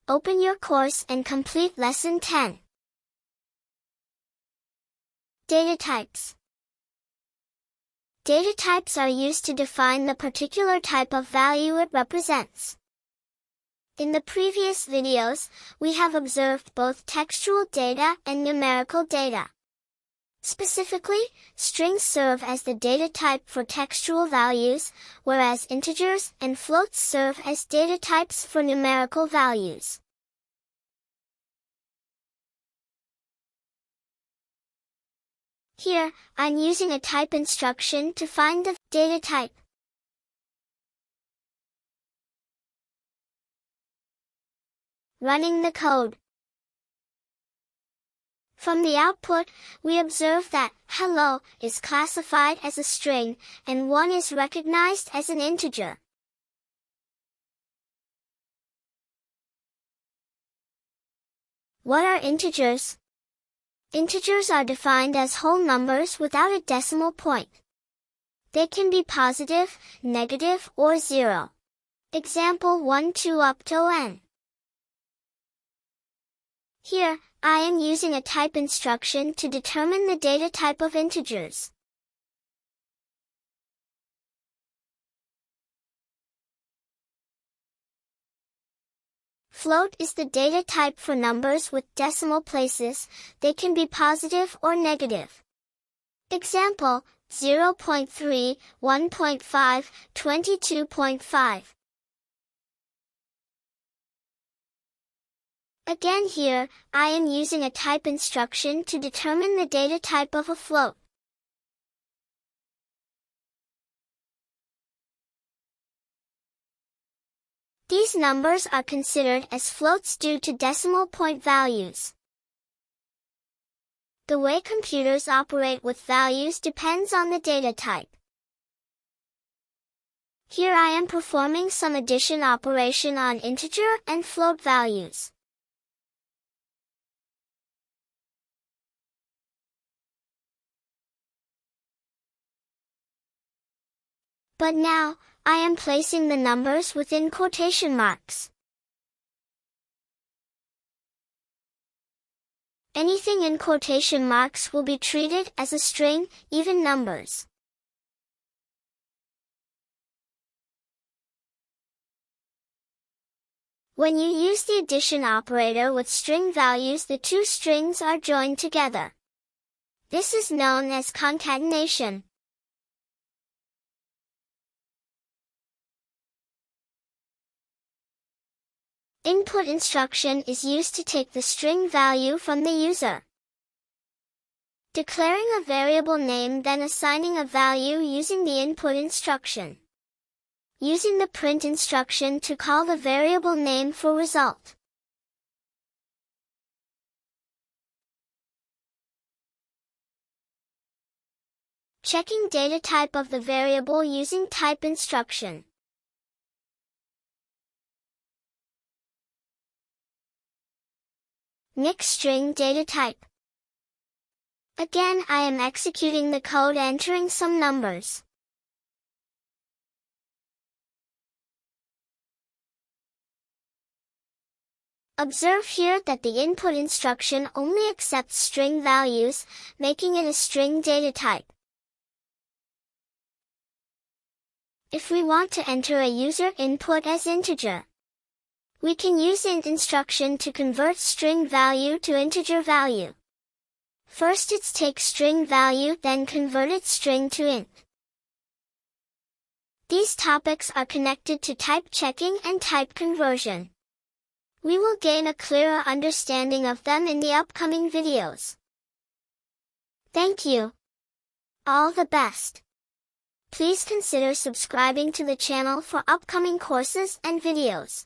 Open your course and complete Lesson 10. Data types. Data types are used to define the particular type of value it represents. In the previous videos, we have observed both textual data and numerical data. Specifically, strings serve as the data type for textual values, whereas integers and floats serve as data types for numerical values. Here, I'm using a type instruction to find the data type. Running the code. From the output, we observe that hello is classified as a string, and 1 is recognized as an integer. What are integers? Integers are defined as whole numbers without a decimal point. They can be positive, negative, or 0. Example 1 to up to n. Here, I am using a type instruction to determine the data type of integers. Float is the data type for numbers with decimal places. They can be positive or negative. Example, 0.3, 1.5, 22.5. Again here, I am using a type instruction to determine the data type of a float. These numbers are considered as floats due to decimal point values. The way computers operate with values depends on the data type. Here I am performing some addition operation on integer and float values. But now, I am placing the numbers within quotation marks. Anything in quotation marks will be treated as a string, even numbers. When you use the addition operator with string values, the two strings are joined together. This is known as concatenation. Input instruction is used to take the string value from the user. Declaring a variable name, then assigning a value using the input instruction. Using the print instruction to call the variable name for result. Checking data type of the variable using type instruction. Mixed string data type. Again, I am executing the code entering some numbers. Observe here that the input instruction only accepts string values, making it a string data type. If we want to enter a user input as integer, we can use int instruction to convert string value to integer value. First it's take string value, then convert its string to int. These topics are connected to type checking and type conversion. We will gain a clearer understanding of them in the upcoming videos. Thank you. All the best. Please consider subscribing to the channel for upcoming courses and videos.